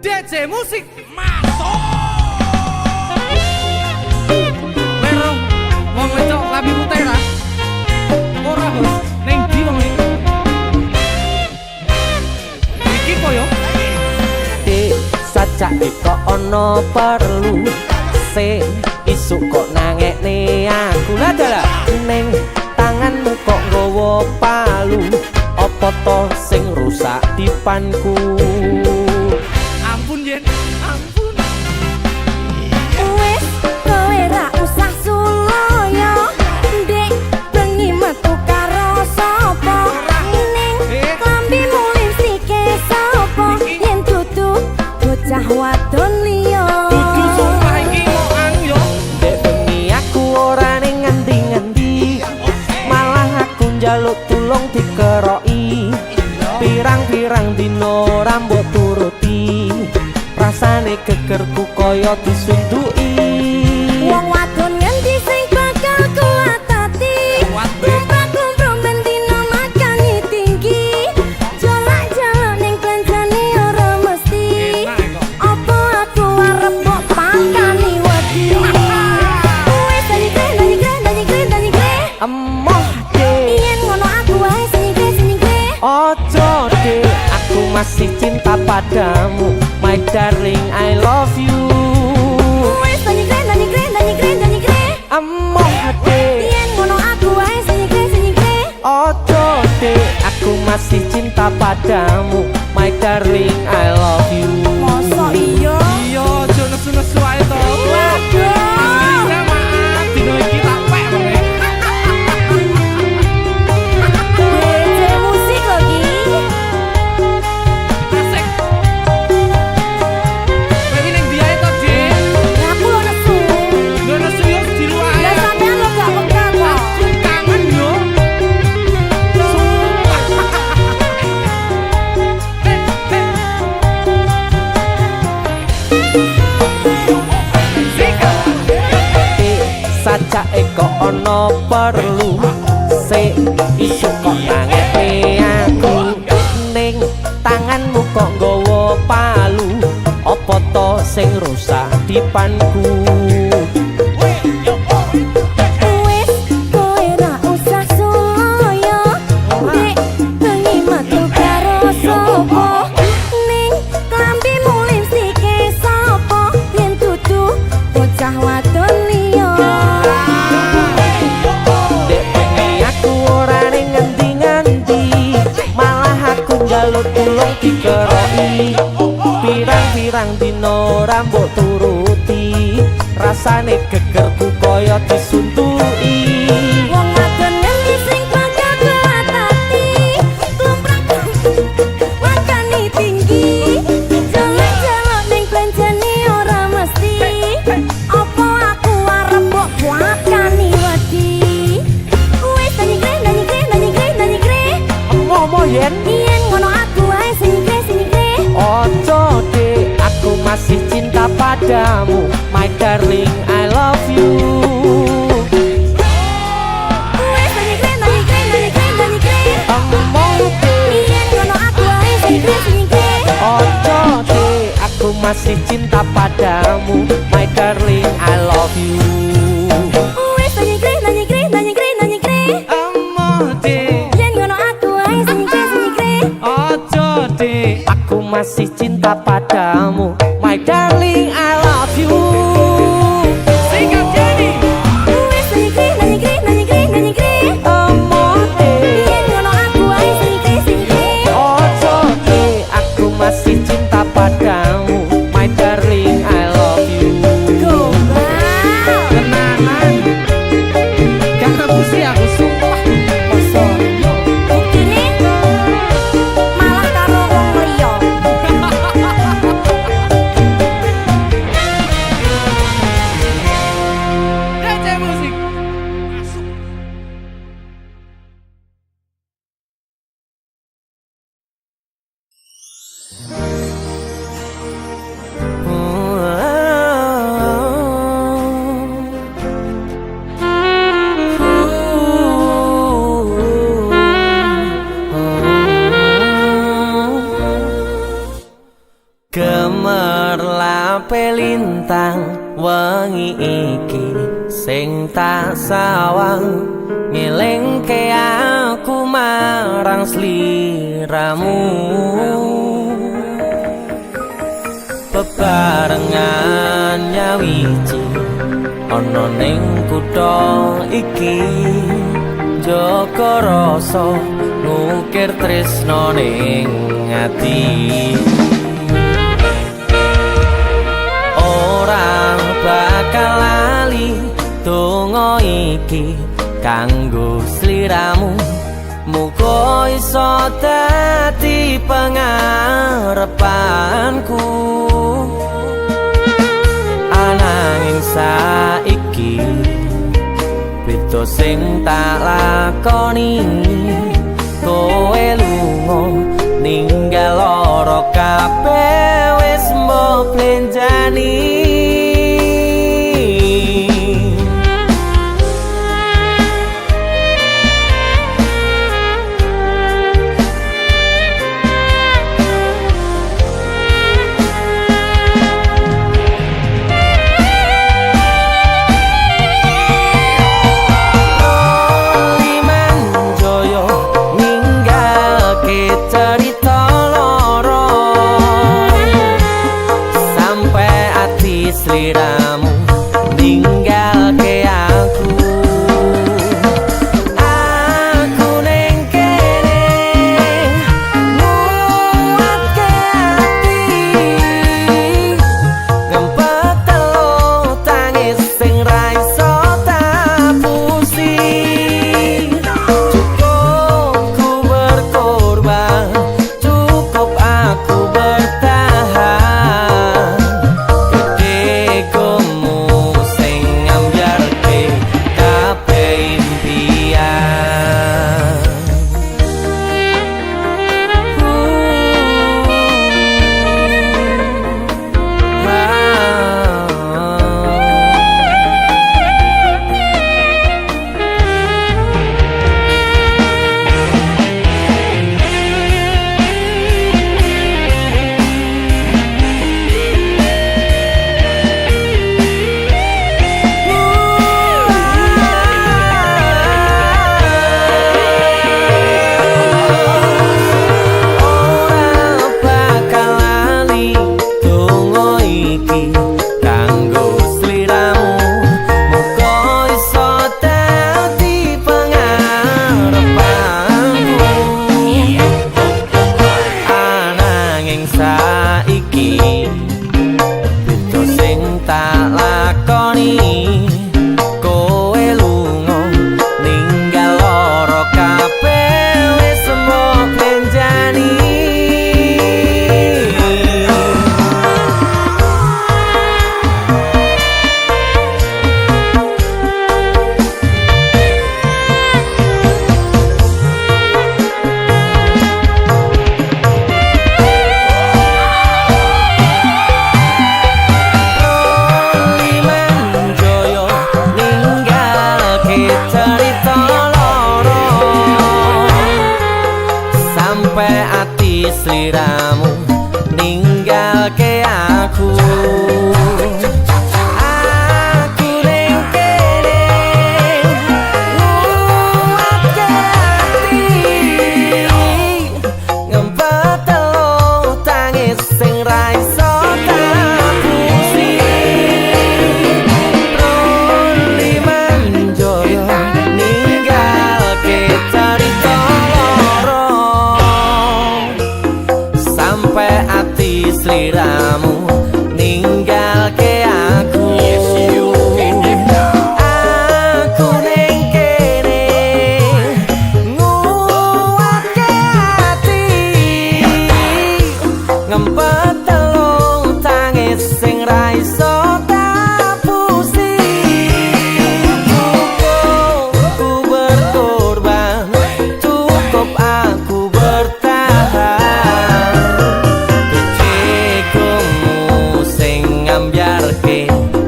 DJ musik masuk. Pero wong wedok lambi putih ra. Ora bos, ning ndi wong iki? Iki koyo sajake kok ana perlu se isuk kok nangekne aku lah dalah ning tanganmu kok nggawa palu apa to sing rusak dipanku. Ampun yen, ampun. Wis kowe ra usah suloyo ndek bengi metu karo sapa ning klambimu lipstike sapa yen dudu bocah wadon liya. Dudu sumpah iki moan yo. Dek bengi aku ora ning ngendi-ngendi malah aku njaluk tulung dikeroki pirang-pirang dino rambut turuti rasane gegerku kaya disunduki. Wong wadon ngendi sing bakal kuatati kumpul-kumpul bendino makani tinggi jolak-jolak ning belanjane ora mesti apa aku arep kok pakani wedi. Wis nanyigre Emoh dek yen ngono aku wae senyigre ojo dek aku masih cinta padamu my darling I love you. wis nanyigre Emoh dek yen ngono aku wae senyigre ojo dek aku masih cinta padamu my darling I love you. mosok iya Iya, aja nesu-nesu ae to. waduh Asline maaf dino iki tak pek wong. DJ musik lagi Asik. Kowe ning ndi ae to, Dik? aku lo nesu Lho nesu yo di luar. lah sampean lo gak peka kok Kangen yo. Sumpah. Sajake kok ana perlu se isu kok nangekne aku ning tanganmu kok nggawa palu apa to sing rusak dipanku. wis kowe ra usah suloyo dek bengi metu karo sapa ning klambimu lipstike sapa yen dudu bocah wadon liya. Dek bengi aku ora ning ngendi-ngendi malah aku njaluk tulung dikeroki pirang-pirang dino rambut turuti rasane gegerku kaya disuntuki. Wong wadon ngendi sing bakal kuatati klumprak makani tinggi jalan-jalan ning belanjane ora mesti apa aku arep mbok makani wedi. Wis nanyigre Emoh yen yen ngono aku wae senyigre ojo dek aku masih cinta padamu my darling I love you. wis nanyigre Emoh dek yen ngono aku wae senyigre ojo dek aku masih cinta padamu my darling I love you. wis nanyigre Emoh, Dik. yen ngono aku wae senyigre Ojo, Dik. Aku masih cinta padamu my darling I love you. Sikap jadi. wis nanyigre Emoh dek yen ngono aku wae senyigre ojo dek aku masih cinta padamu my darling I love you. gombal petang wengi iki sing tak sawang ngelingke aku marang sliramu bebarengan nyawiji ana ning kutha iki joko rasa ngukir tresno ning ati ora bakal lali donga iki kanggo sliramu muga iso dadi pangarepanku ananging saiki beda sing tak lakoni kowe lunga ninggal lara kabeh wis mbok blenjani sliramu ninggalke aku ning kene nguatke ati ngempet telu tangis sing ra iso tapusi cukup ku berkorban cukup aku bertahan sliramu ninggalke aku ning kene nguatke ati ngempet telu tangis sing ra iso tapusi Roli manjoyo ninggalke carita loro sampai ati sliramu ninggalke aku aku ning kene nguatke ati ngempet telu tangis sing ra iso tapusi cukup ku berkorban cukup aku bertahan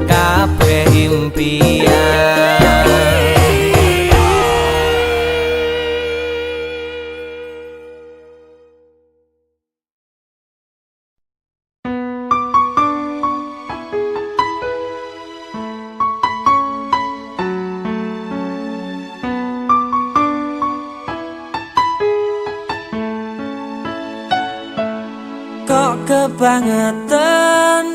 kabeh impian kebangetan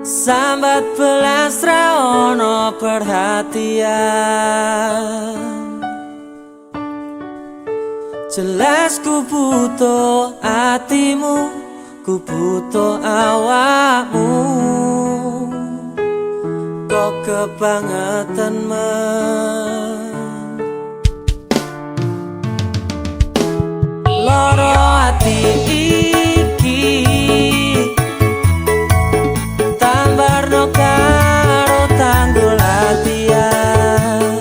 sambat belas ra ono perhatian. Jelas ku butuh hatimu, ku butuh awakmu. Kok kebangetan loro hati iki tambarno karo tanggul latihan.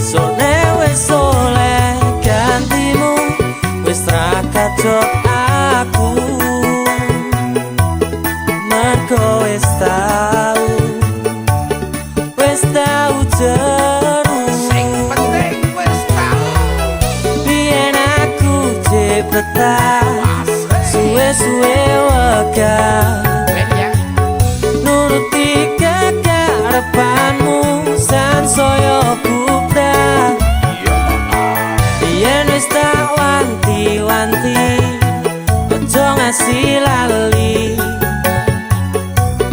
Sone wis oleh gantimu, wis ra kacok aku. Mergo wis tau jeru biyen aku cepetan suwe-suwe wegah nuruti kekarepanmu sansaya bubrah. Biyen wis tak wanti-wanti ojo ngasih lali,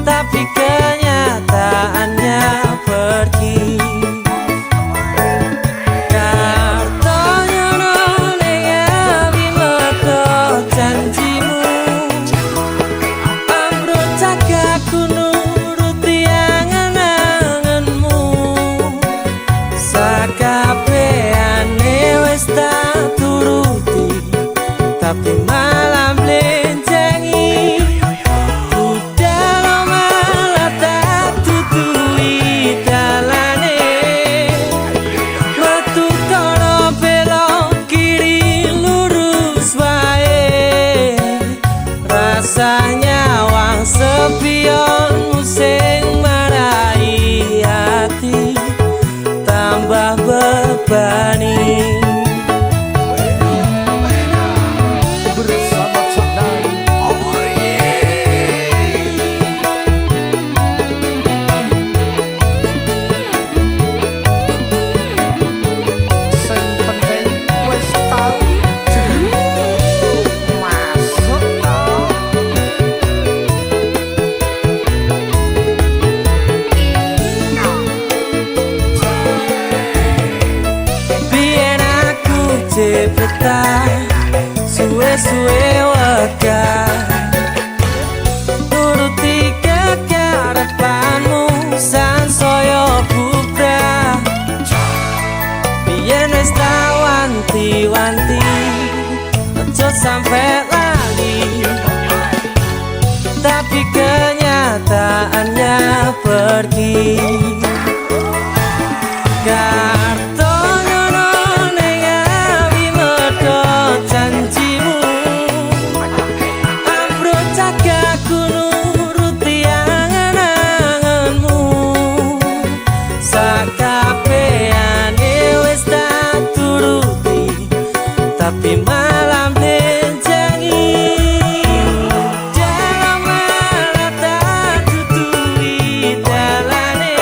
tapi kenyataannya pergi. Kartonya ning awi metu janjimu, ambruk cagaku nuruti angen-angenmu. Sakabehane wis tak turuti, tapi malah mlenjengi. Rasanya wang sepionmu sing marai hati tambah bebani. Bersama Caknai, oh sing penting wis tau masuk tau. Cepetan suwe-suwe wegah nuruti kekarepanmu sansaya bubrah. Biyen wis tak wanti-wanti ojo sampe lali, tapi kenyataannya pergi. Janjimu ambruk cagaku nuruti angen-angenmu. Sakabehane wis tak turuti, tapi malah mlenjengi. Dalam malah tak tuturi dalane.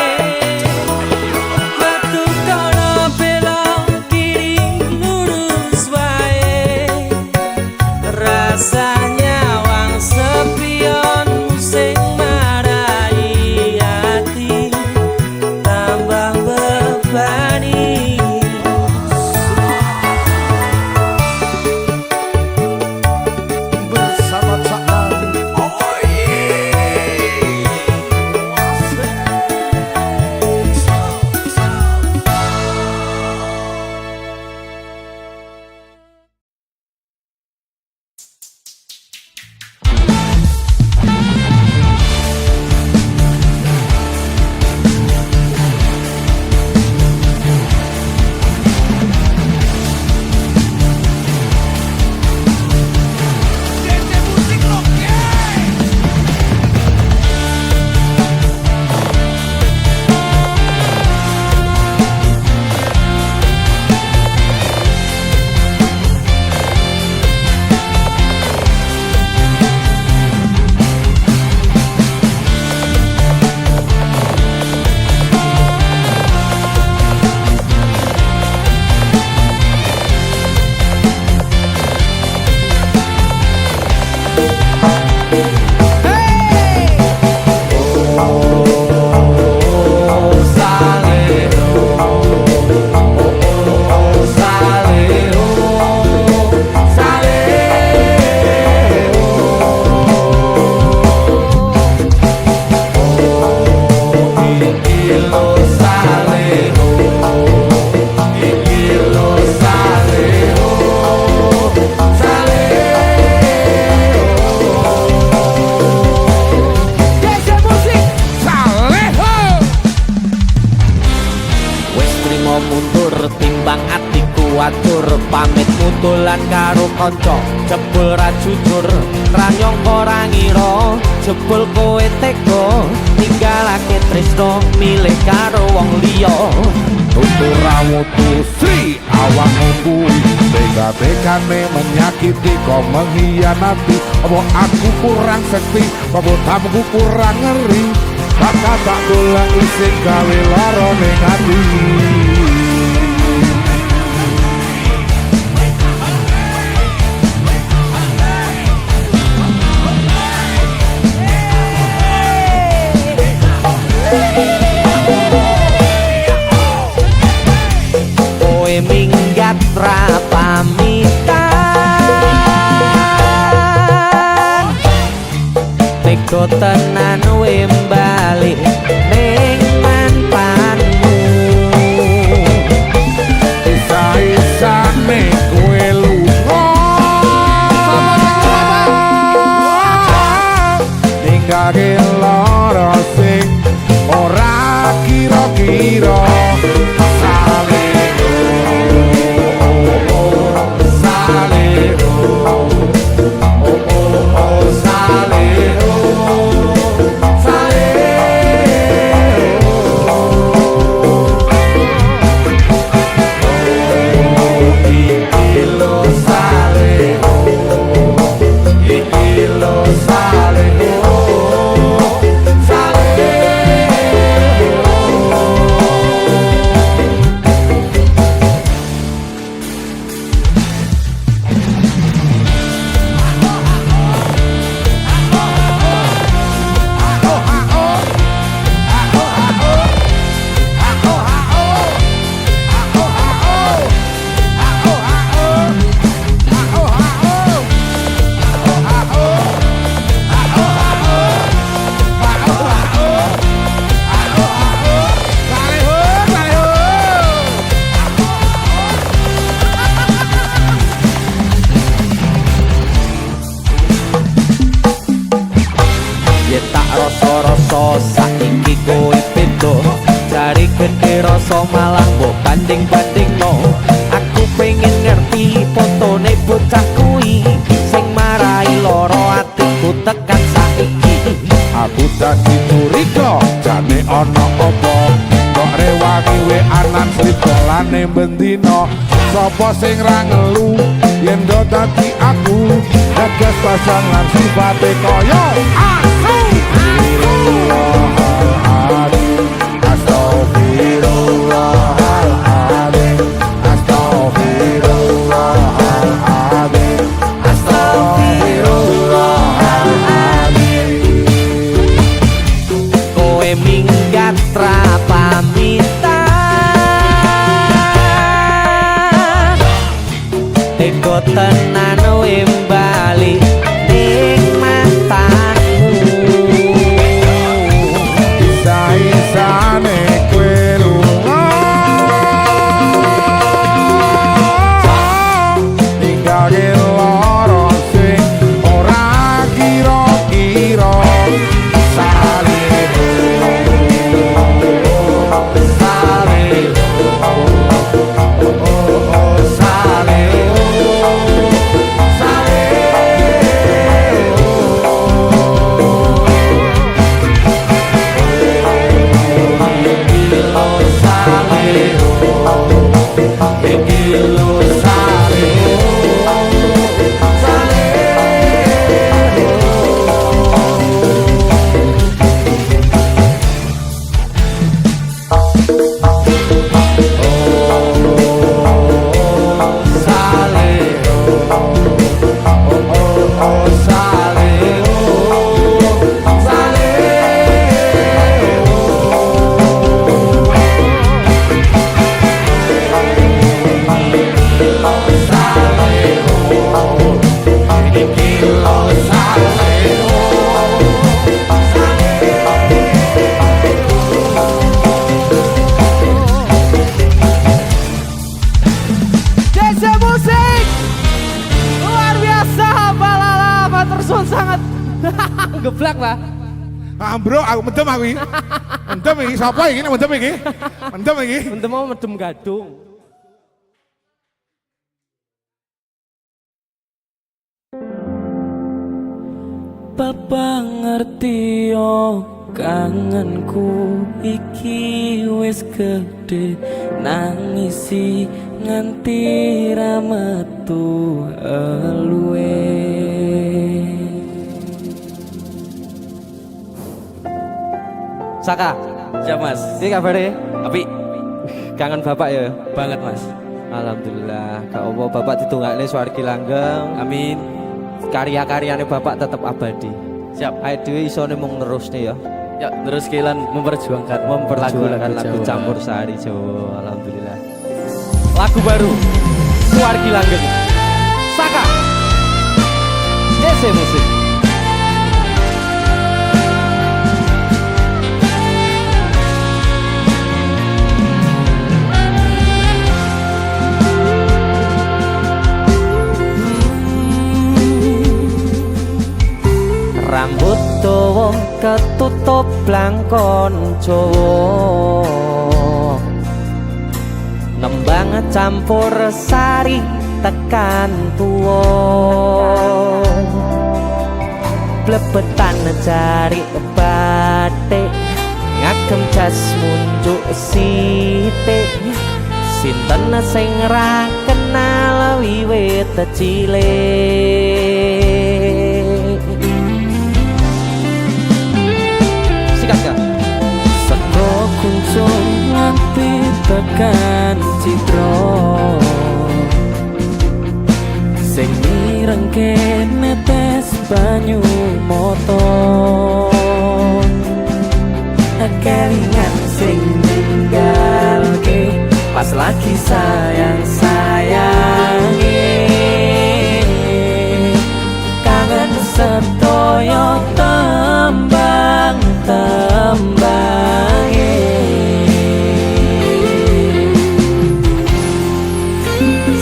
karo kanca jebul ra jujur ra nyangka ra ngira jebul kowe tega ninggalake tresno milih karo wong liya tuturamu tu Sri awakmu kuwi tega-tegane menyakiti kau mengkhianati apa aku kurang sekti apa tamuku kurang ngeri maka tak golek sing gawe lara ning ati kowe minggat ra pamitan tega tenan we bali ning manpanmu isa-isane kowe lunga ninggake lara sing ora kira-kira rasa saiki kowe beda jari gede rasa malah mbok banding-bandingno aku pengen ngerti fotone bocah kuwi sing marai lara atiku tekan saiki aku dadi curiga jane ana apa kok rewangi we anan sribolane bendina sapa sing ra ngelu yen do dadi aku tegas pasangan sifate kaya aku kowe minggat ra pamitan tega tenan we bali ning mantanmu isa-isane kowe lunga ninggake lara sing ora kira-kira geblak lah. Bro, aku mendem aku iki. Mendem iki sapa iki mendem iki? Mendem iki. Mendem mau medem gadung. Papa ngerti yo kangenku iki wis gede nangisi nganti ra metu eluwe. Saka, Siap Mas. ini kabarnya? Tapi Kangen bapak ya? banget Mas. Alhamdulillah, gak apa bapak ditungakne swargi langgeng. Amin. Karya-karyane bapak tetap abadi. Siap. Ayo dhewe isone mung nerusne ya. Ya terus kilan memperjuangkan Lagu Jawa. campur sari Jawa. Alhamdulillah. Lagu baru Swargi Langgeng. Saka. DC Musik. Rambut dawa ketutup blangkon Jawa, nembang campur sari tekan tuwa, blebetan jari batik ngagem jas munjuk sithik. Sinten sing ra kenal wiwit cilik. Seko kuncung nganti tekan citra, sing mirengke netes banyu mata, kelingan sing ninggalke pas lagi sayang-sayange, kangen sedaya tembang-tembange.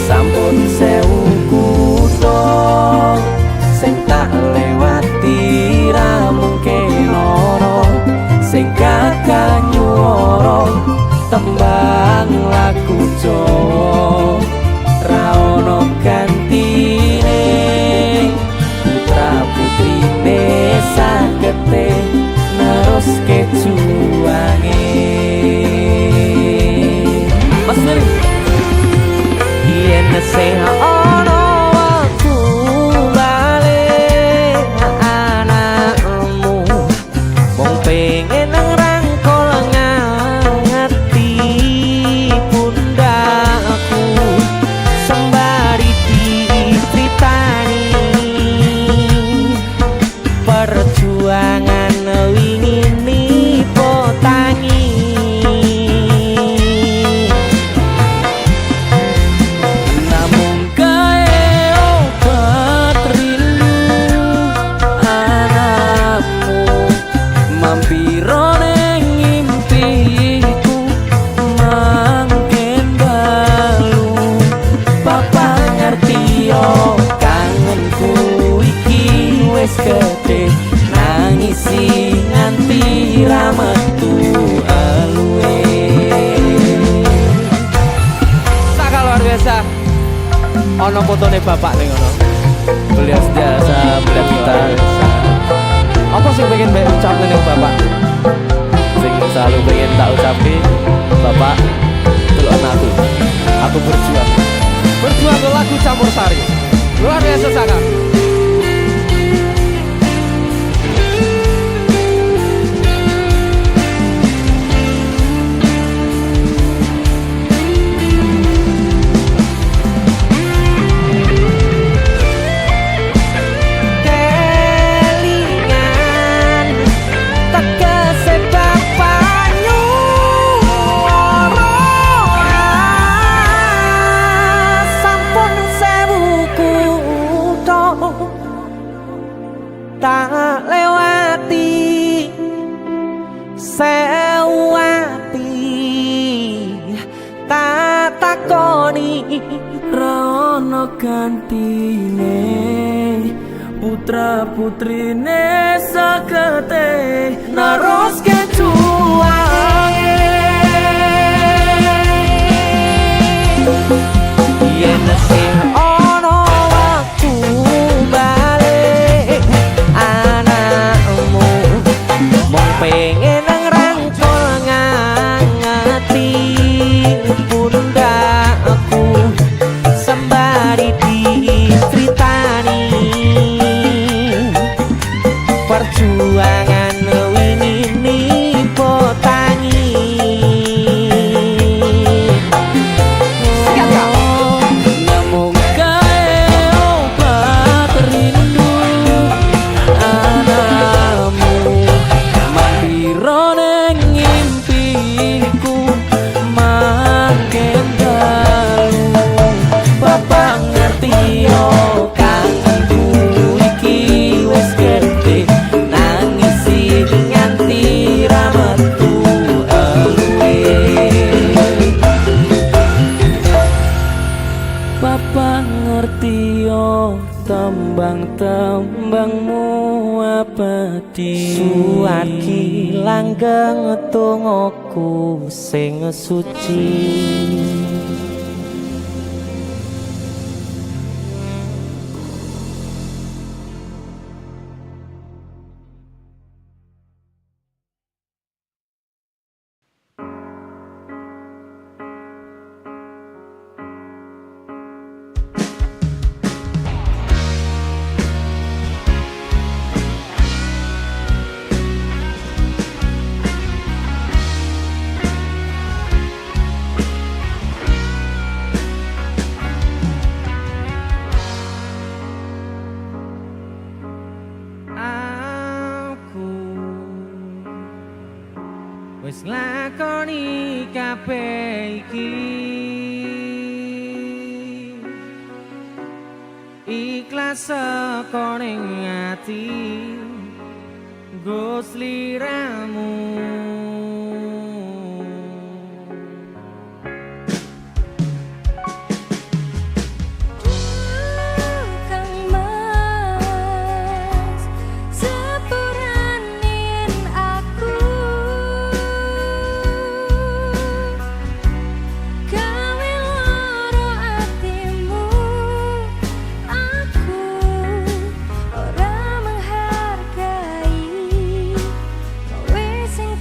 Sampun sewu kutha sing tak lewati ra mungkin loro, sing kakak nyuwara tembang lagu Jawa ra ono gantine. Putra putrine sagete neruske juwange. Mas Meri yen sing ono waktu balik anakmu mung pengen ngrangkul ngati pundakku sembari dicritani perjuangan wingi nipo tangi. Namun kae obat rindu anakmu mampiro ning impiku mangken balu. Papa ngerti yo kangenku iki wis gede nangisi nganti ra metu eluwe. Saka luar biasa. Ono fotone bapak ning ngono. Beliau setiasa melihat kita Apa sih pengen mbak ucapin ning bapak? sing selalu pengen tak ucapi, Bapak delok aku berjuang. Berjuang ke lagu campur sari. Luar biasa Saka. Kelingan tegese bapak nyuwara sampun sewu kutha tak lewati sewu ati tak takoni ra ono gantine. Putra putrine sagete neruske juwange. Yen sing ono waktu balik anak Duarki langgeng tungoku sing suci. Wis lakoni kabeh iki, ikhlas saka ning ati nggo sliramu. Kang Mas sepuranin aku gawe loro atimu. Aku ora menghargai kowe sing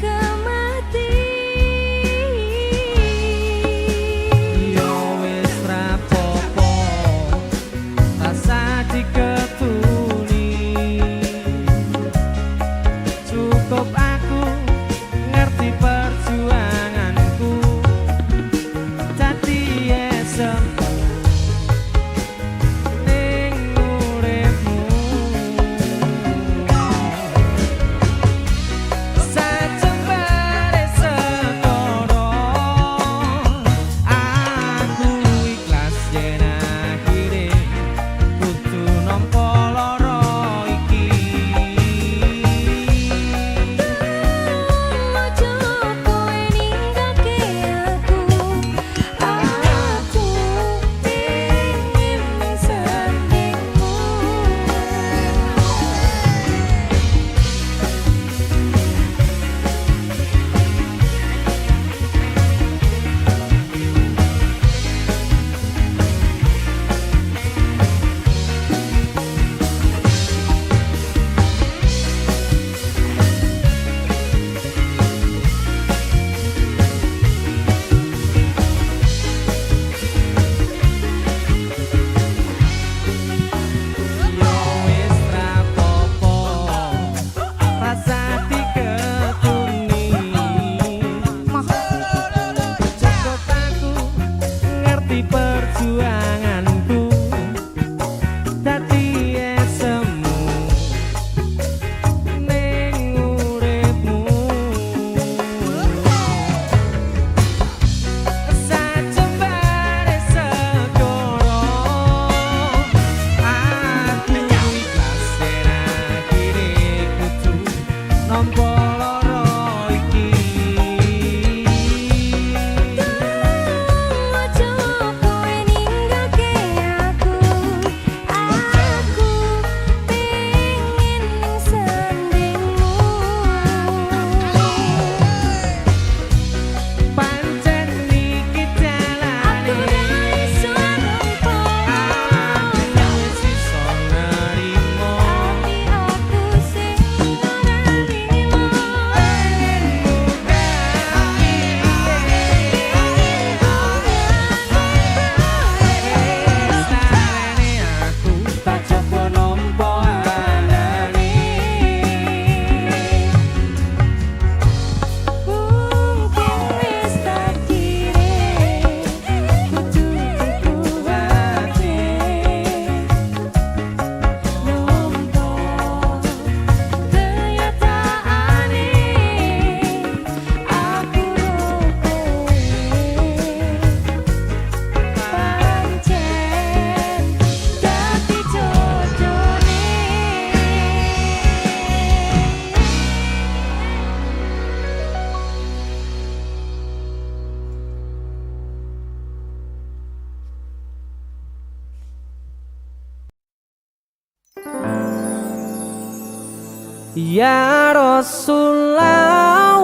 Ya Rasulullah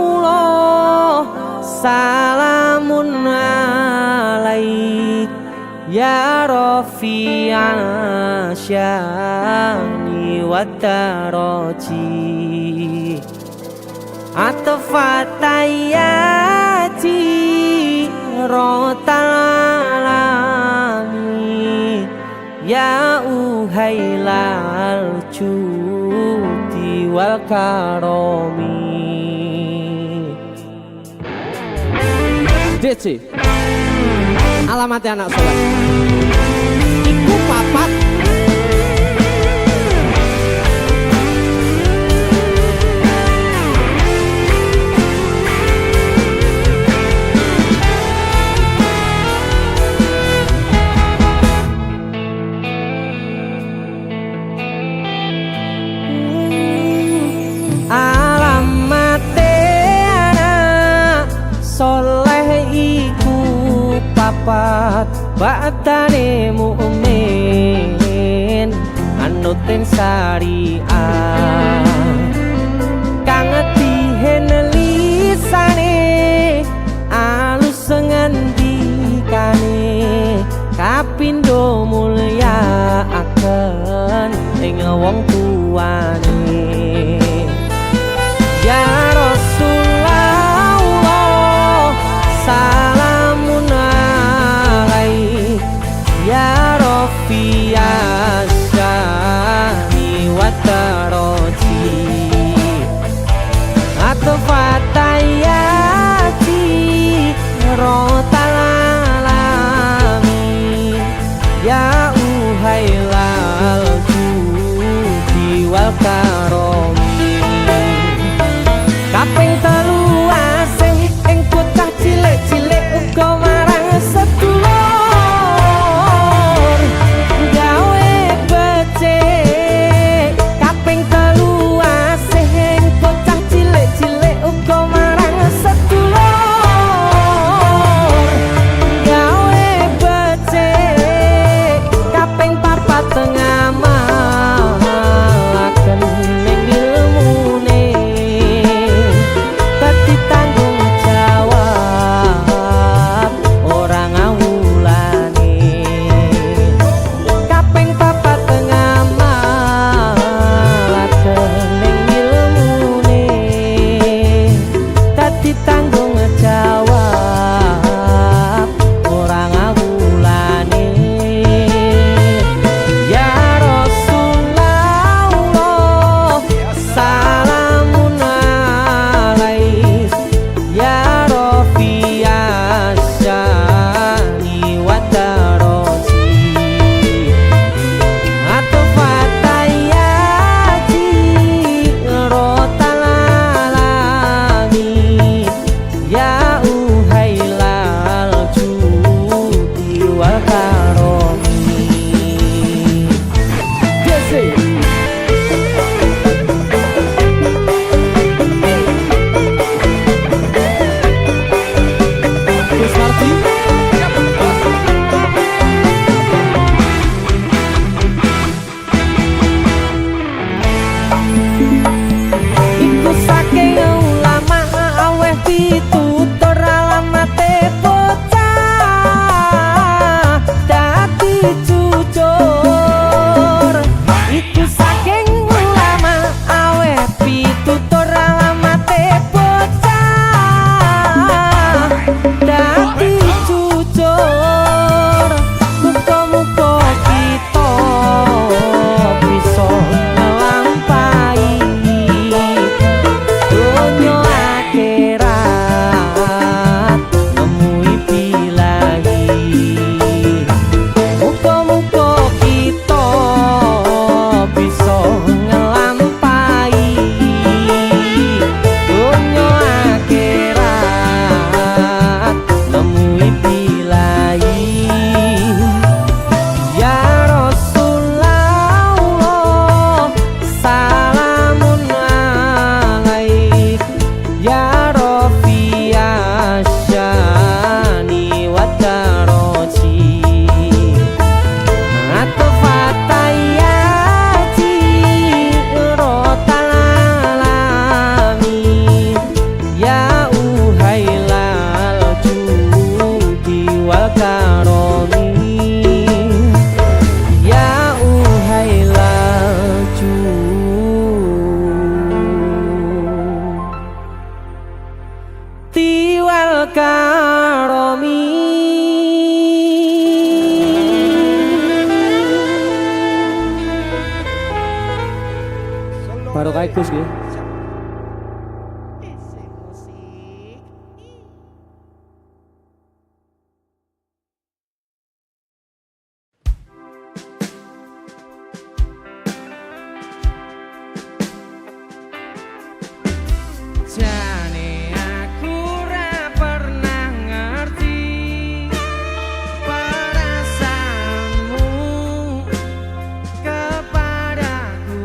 salamun alaik ya Rafi'an syani wa daraji atfatayati rotalami ya uhailal judi wal karomi. DC alamatnya anak soleh iku papat papat ba'dane mu'min anutin syariah kang dihen lisane alus ngendikane kapindo mulya akan ing wong tuane ya Rasulullah salamun ya Rafi'an syani wa daraji karomi. Baru kayak Gus ya. Jane aku ra pernah ngerti perasaanmu kepadaku.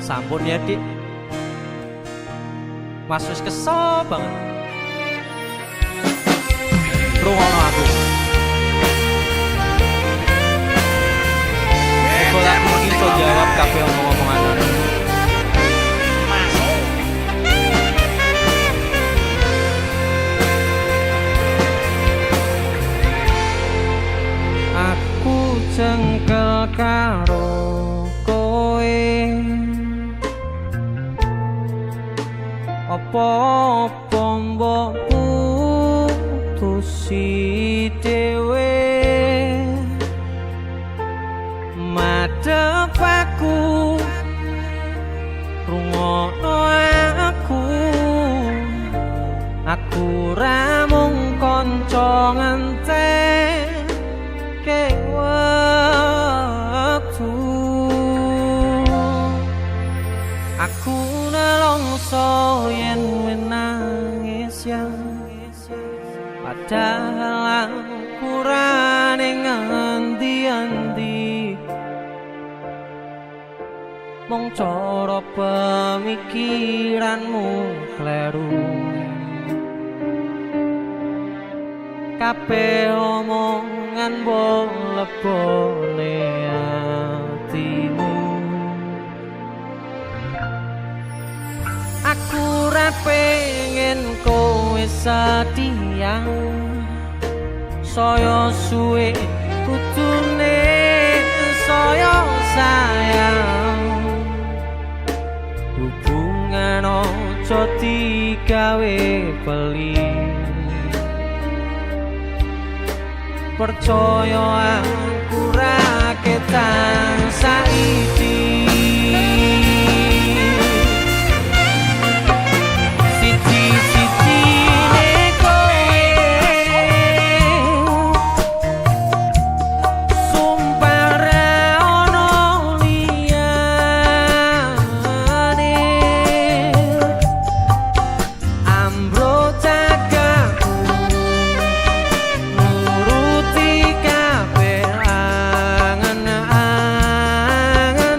sampun ya dik. Mas wis kesel banget. Rungokno aku. Kok aku iso jawab kabeh omong-omongan. Aku jengkel karo kowe. Apa-apa mbok putusi dhewe. Madhep aku, rungokno aku ra mung kanca ngenteke wektu. Aku nelongso yen nangis yang padahal aku ra ning endi-endi. Mong cara pemikiranmu kleru. Kabeh omongan bolebone atimu. Aku ra pengen kowe sedih, saya suwe kudune saya sayang. Hubungan ojo digawe pelit. Percaya aku ra ketan saiki. Angan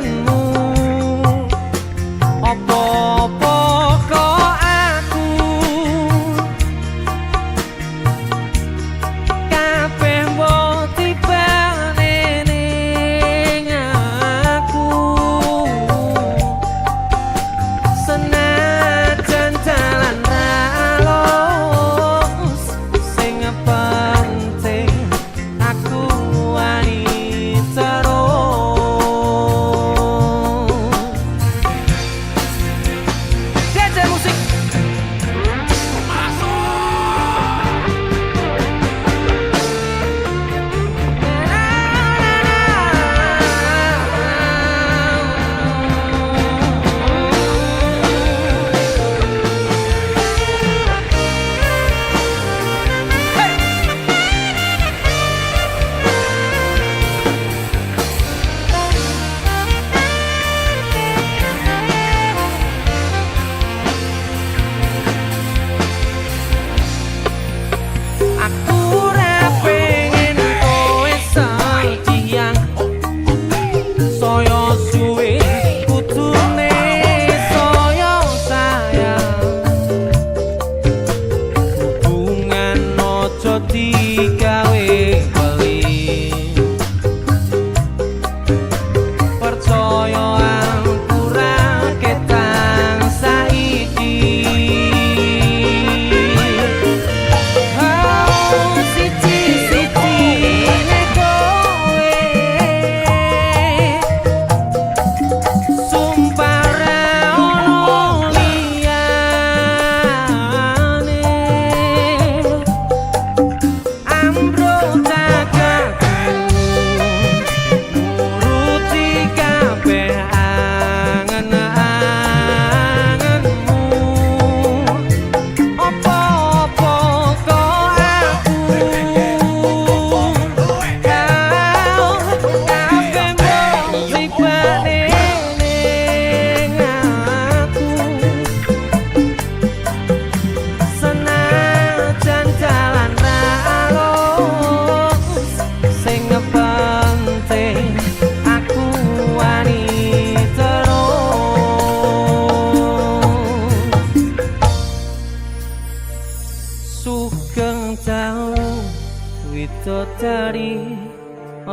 jari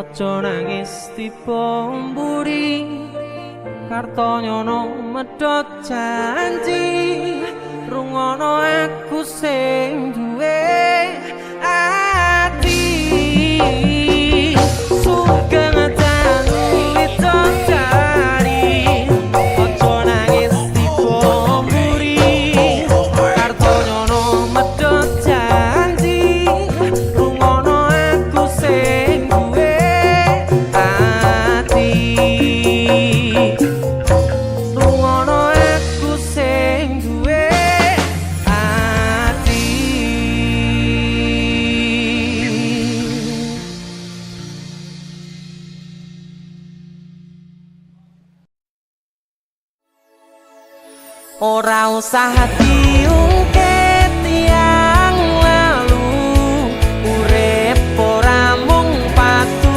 ojo nangis tiba mburi Kartonyono medhot janji rungono aku sing duwe ati sugeng jani jari ojo nangis tiba mburi Kartonyono medhot janji rungono aku sing duwe ati rungono aku sing duwe ati ora usah diungkit tiang lalu urip ora mung patu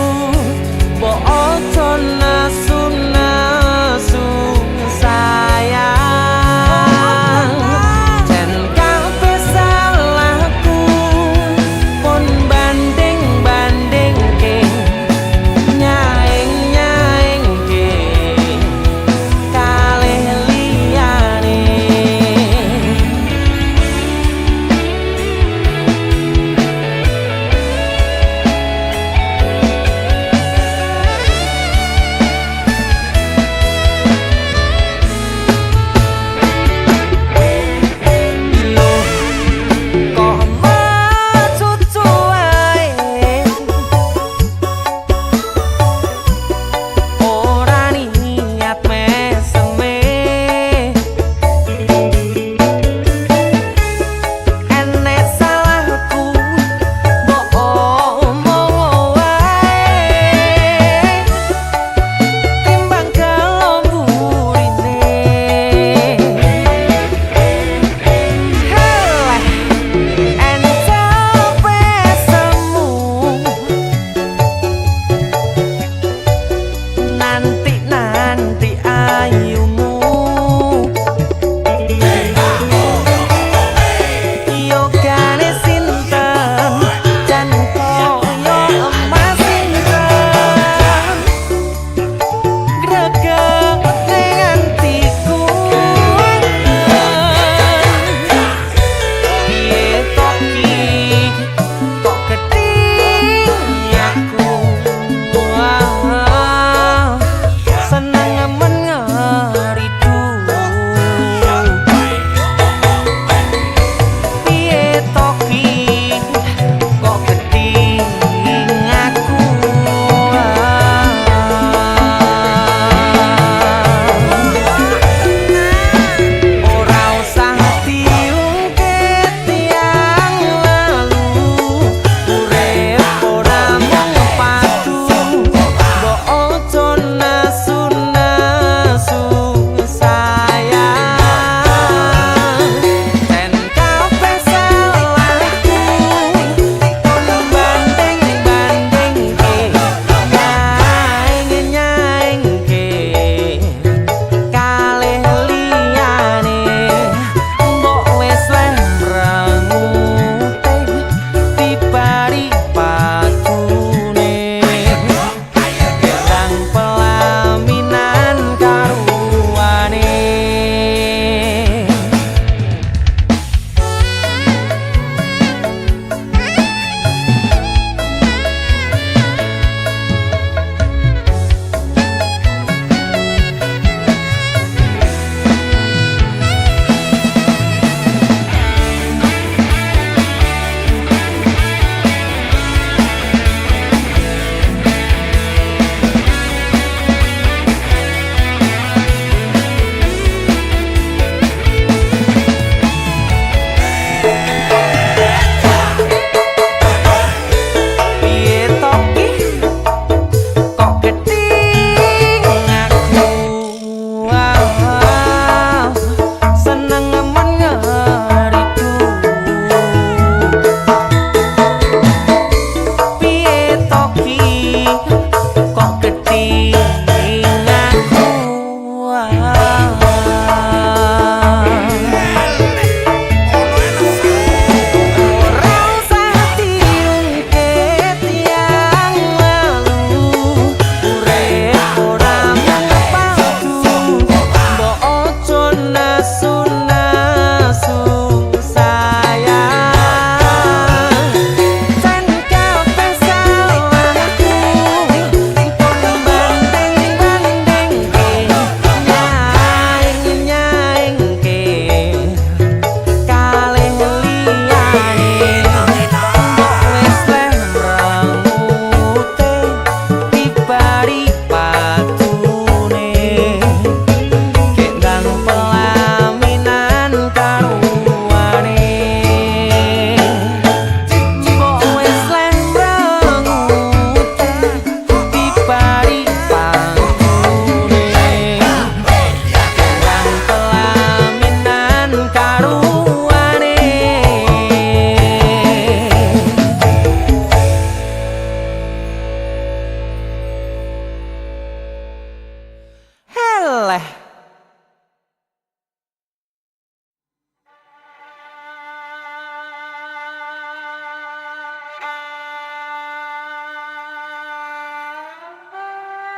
mbok ojo nesu-nesu sayang jen kabeh salahku pun banding-bandingke nyaing-nyaingke kalih liyane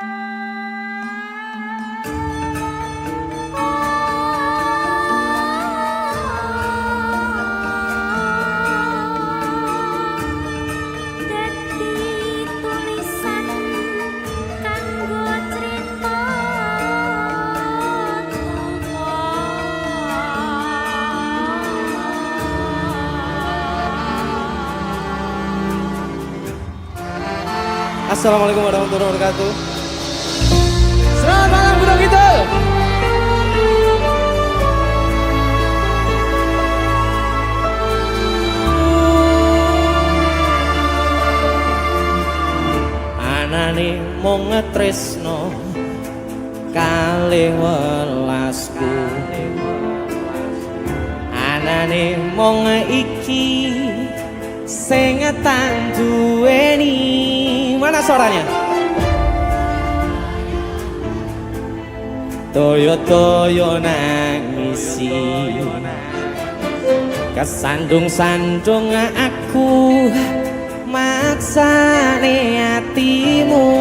Dadi tulisan kanggo crita Assalamualaikum warahmatullahi wabarakatuh. Selamat malam Gunung Kidul. Anane mung ngetresno kalih welasku. Anane mung iki sing tak duweni. Mana suaranya? Toyo-toyo nangisi kesandung-sandung aku maksane hatimu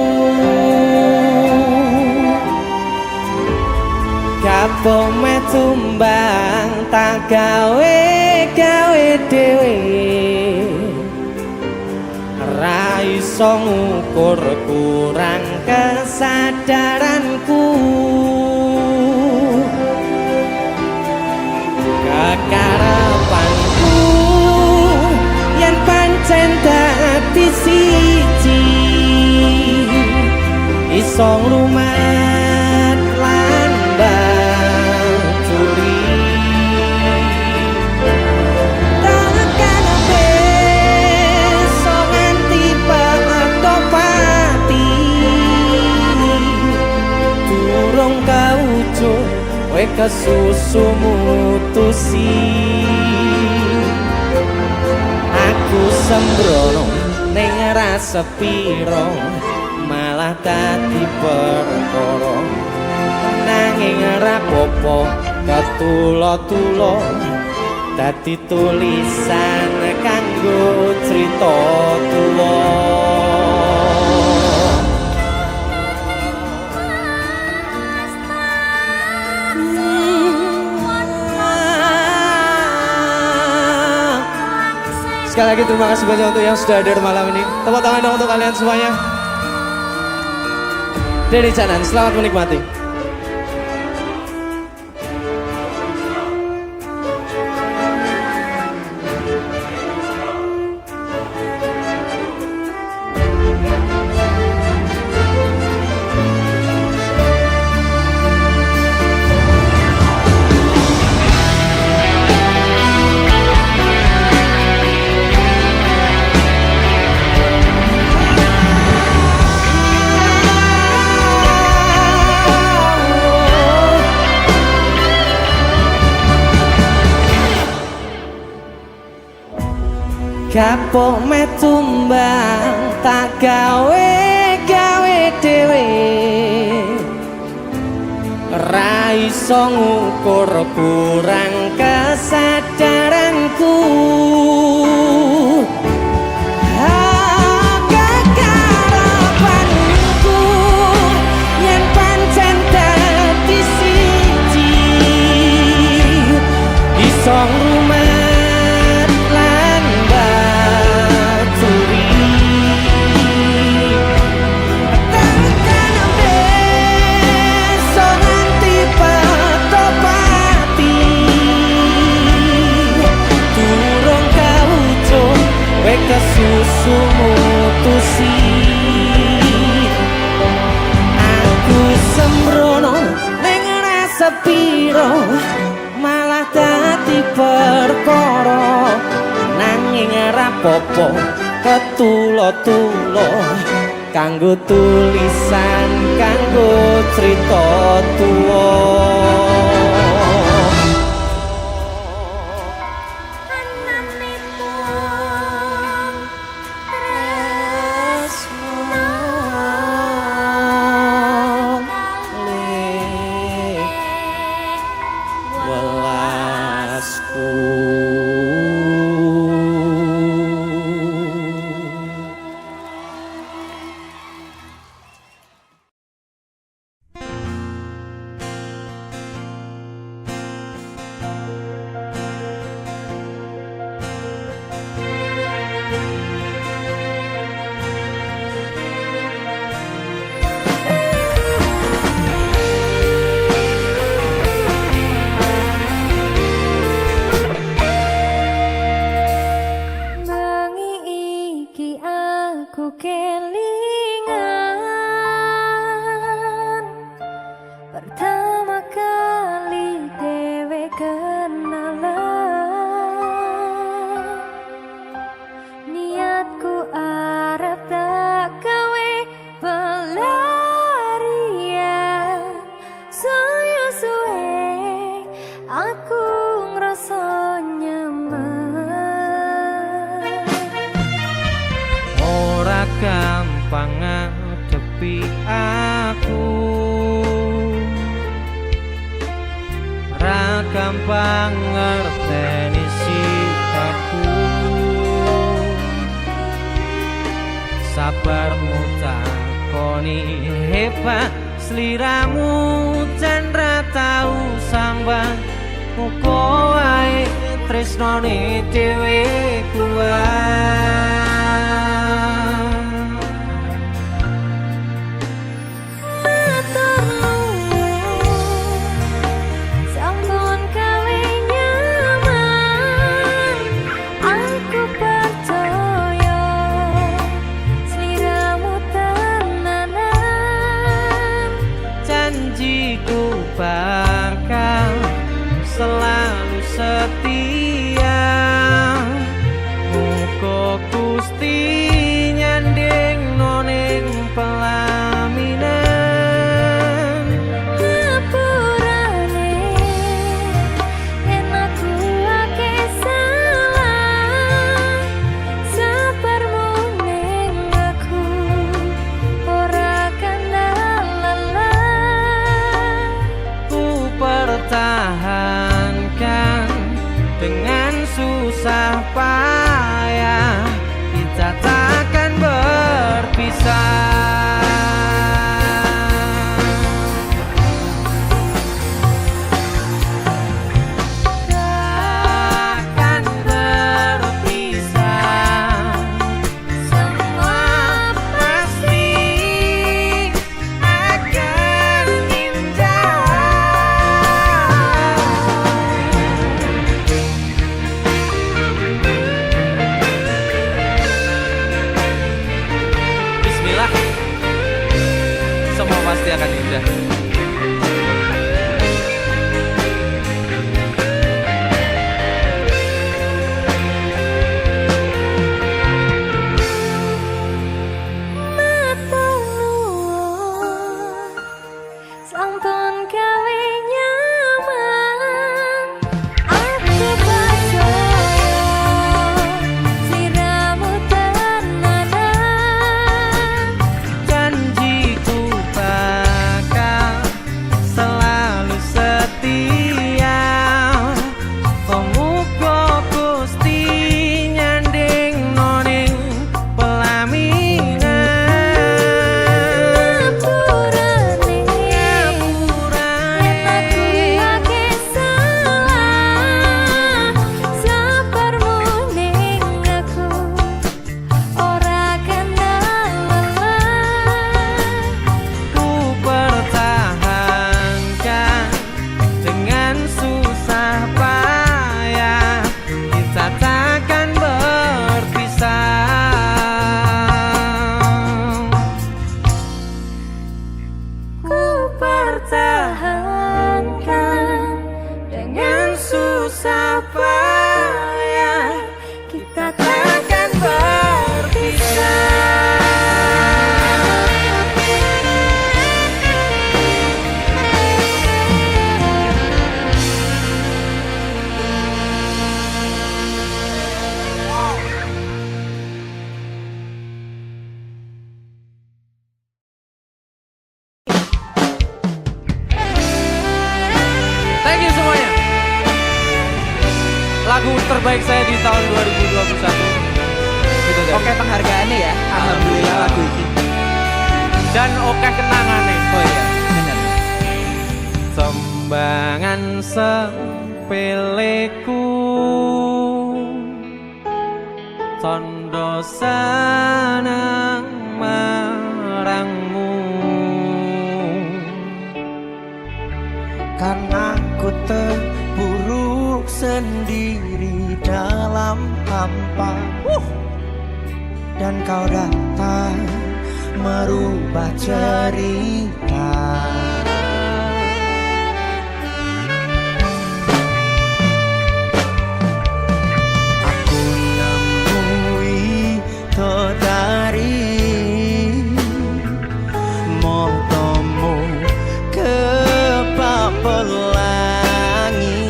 kapok metumbang tak gawe dhewe ra iso ngukur kurang kesadaranku kekarepanku yen pancen dadi siji iso nglumat lan baturi kowe kesusu mutusi aku sembrono ning rasa piro malah dadi perkara nanging ora apa-apa ketulo-tulo dadi tulisan kanggo crita tuwa. Sekali lagi terima kasih banyak untuk yang sudah hadir malam ini. Tepuk tangan dong untuk kalian semuanya. Dari Canan, selamat menikmati. Kapok metumbang tak gawe dhewe ra iso ngukur kurang kesadaranku kekarepanku yen pancen dadi siji iso kesusu mutusi aku sembrono ning rasa piro malah dadi perkara nanging ora apa-apa ketulo-tulo kanggo tulisan kanggo crita tuwa. kelingan pertama kali dewe kenalan niatku arep tak gawe pelarian saya suwe aku ngerasa nyaman ora gampang ngadepi aku ora gampang ngerteni sikapku sabarmu takoni hebat sliramu jan ra tau sambang muga wae tresnane dhewe kuat bakal selalu setia muga Gusti nyanding noning pelaminan ngapurane yen aku ake salah sabarmu ning aku ora kenal pertahankan dengan susah payah kita takkan berpisah takkan berpisah semua pasti akan indah semua pasti akan indah. Sampun gawe nyaman aku percaya sliramu tenanan Janjiku bakal selalu setia pemuga Gusti nyanding noning pelaminan pertahankan dengan susah payah kita takkan berpisah. Thank you semuanya. Lagu terbaik saya di tahun 2021. Gitu deh. Oke penghargaannya ya. Alhamdulillah lagu ini. Dan oke kenangannya. Oh iya, benar. Sembangan sepeleku tondo seneng marangmu kan aku terpuruk sendiri dalam hampa dan kau datang merubah cerita. Aku nemui to dari motomu ke pelangi.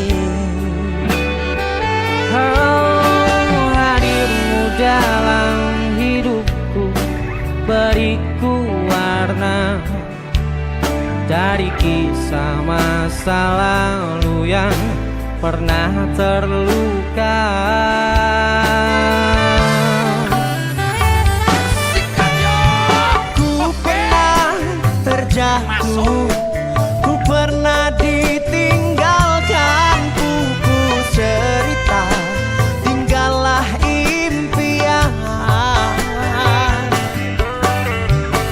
Hadirmu dalam hidupku beriku warna dari kisah masa lalu yang pernah terluka. Ku pernah terjatuh, ku pernah ditinggalkan buku cerita, tinggallah impian.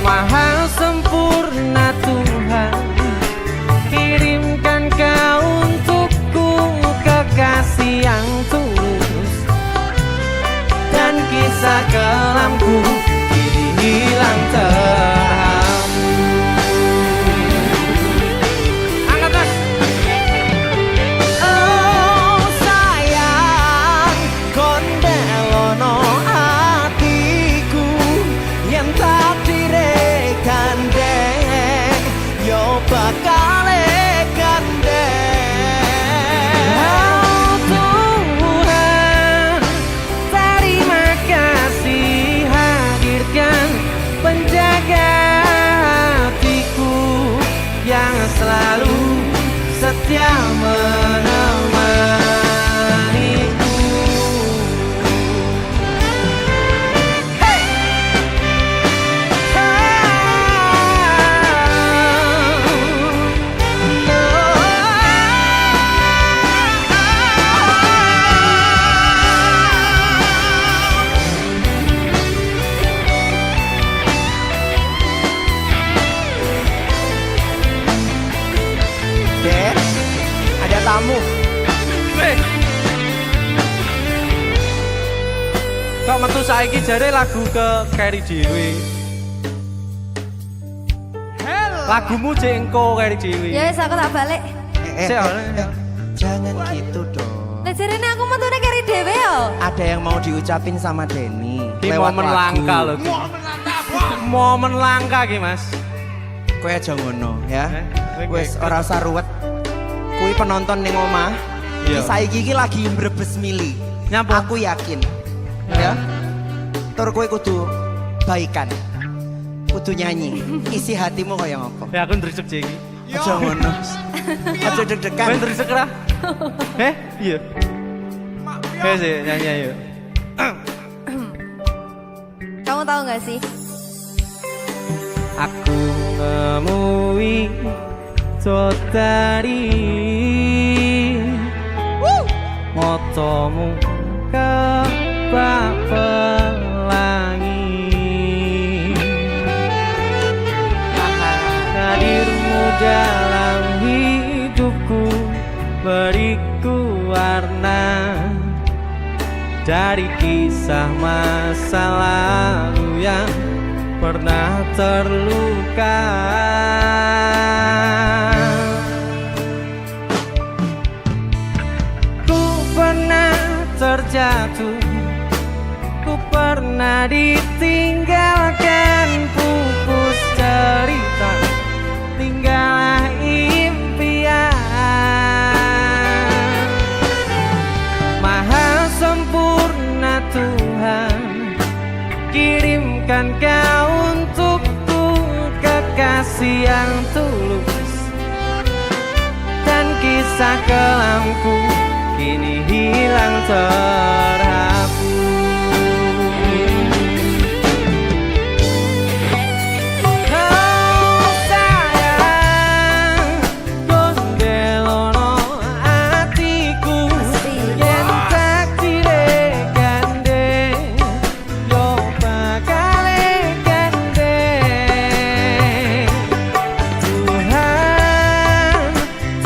Maha sempurna Tuhan, kirimkan kau untukku kekasih yang tulus, dan kisah kelamku kini hilang terhambur. Angkat tas. Oh sayang, kondelono hatiku yang tak direkan deng, yo bakal gandeng. Oh Tuhan, terima kasih hadirkan penjaga hatiku yang selalu setia menemaniku. Hey! Dek, ada tamu. Kok metu saiki jare lagu ke Keri dhewe. Lagumu jek engko Keri dhewe. Ya wis aku tak balik. Sik, Jangan gitu dong. Lah jarene aku metune kari dhewe yo. Ada yang mau diucapin sama Denny Ki lewat momen lagu. langka lho. Ki. Momen langka ki, Mas. Kowe aja ngono ya. Kowe Wes kayak- ora usah ruwet. Kuwi penonton ning omah. Iya. Saiki iki lagi mbrebes mili. Nyapa? Aku yakin. Ya. Tur kowe kudu baikan. Kudu nyanyi. Isi hatimu kaya ngopo. Ya aku ndresek jeki. Aja ngono. Aja Kowe deg-degan. ndresek ra? Iya. Sih, nyanyi ayo. Kamu tahu nggak sih? Aku nemui Totari motomu ke pelangi. Hadirmu dalam hidupku beriku warna dari kisah masa lalu yang pernah terluka. Ku pernah terjatuh, ku pernah ditinggalkan pupus cerita, tinggallah impian. Maha sempurna Tuhan, kirimkan kau untukku kekasih yang tulus, dan kisah kelamku kini hilang terhapus. Oh sayang, gondelono hatiku yen tak digandeng, yo bakal gandeng. Tuhan,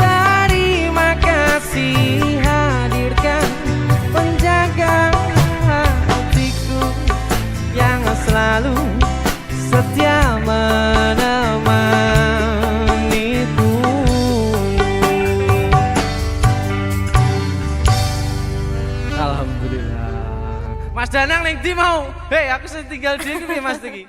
terima kasih hadirkan penjaga hatiku yang selalu setia jadi mau. Hei, aku setinggal dia iki Mas iki.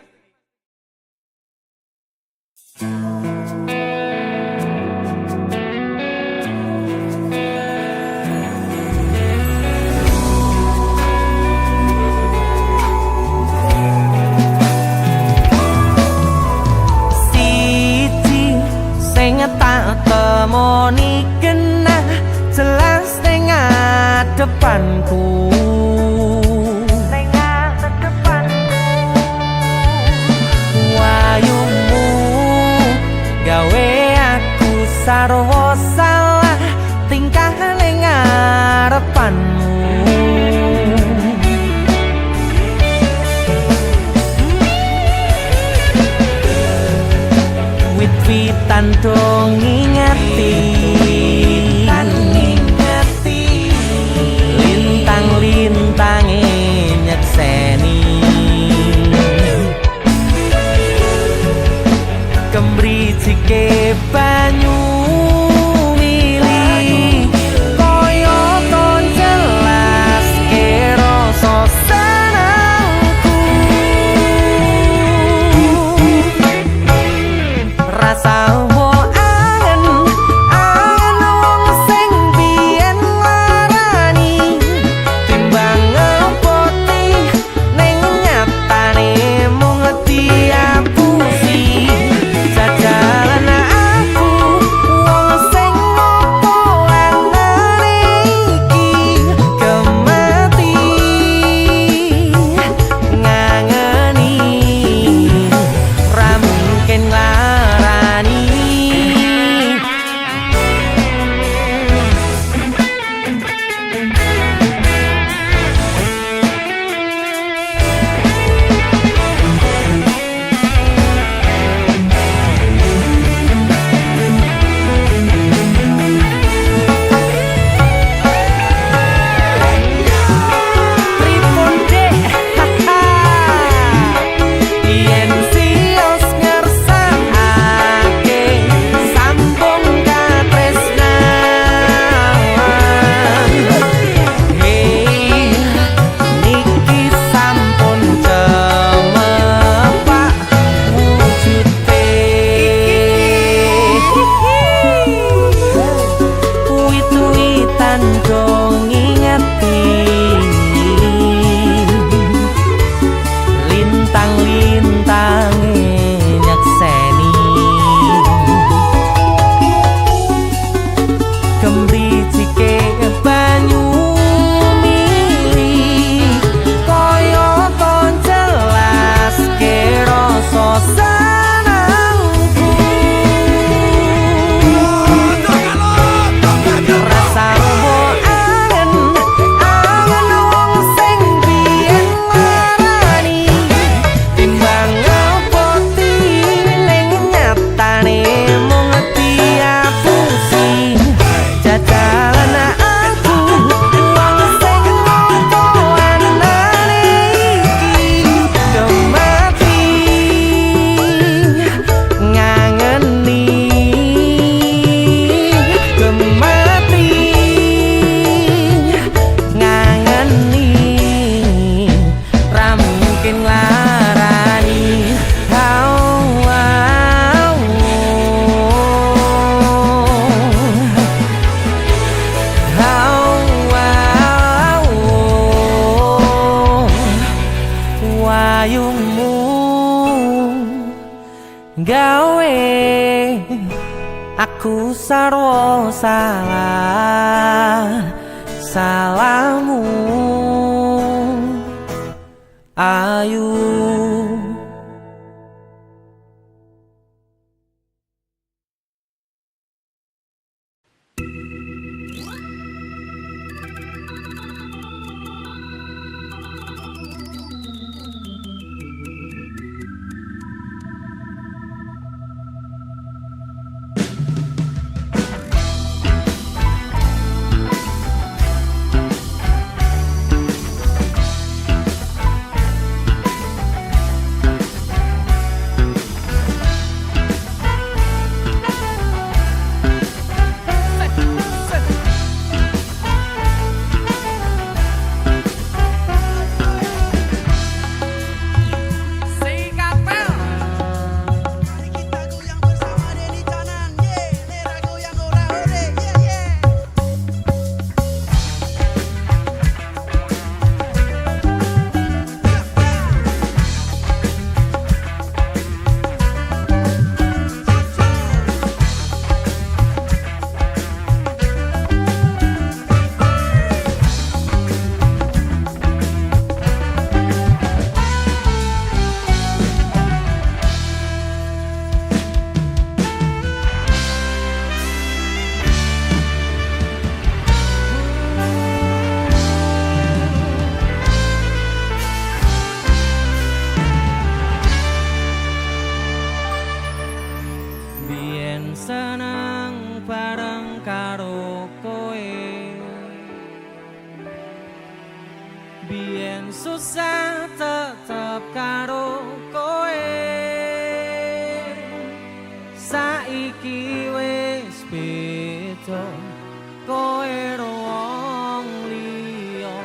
Tak temoni kena jelas tengah depanku wayumu gawe aku sarwa salah tingkah ning ngarepanmu wit-witan dong ngingati lintang-lintange nyekseni kemrijike banyu mili koyo ton jelas ke rasa senengku rasa gawe aku sarwa salah salahmu ayu. seneng bareng karo kowe biyen susah tetep karo kowe saiki wis beda kowe wong liya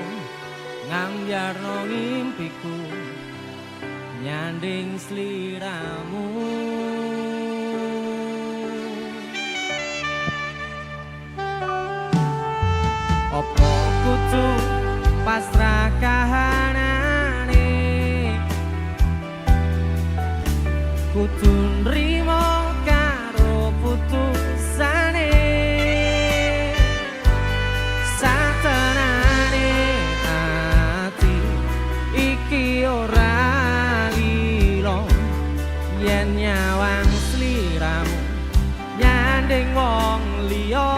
ngambyarno ngimpiku nyanding sliramu opo kudu pasrah kahanane kudu nrimo karo putusane satenane ati iki ora lilo yen nyawang sliramu nyanding wong liya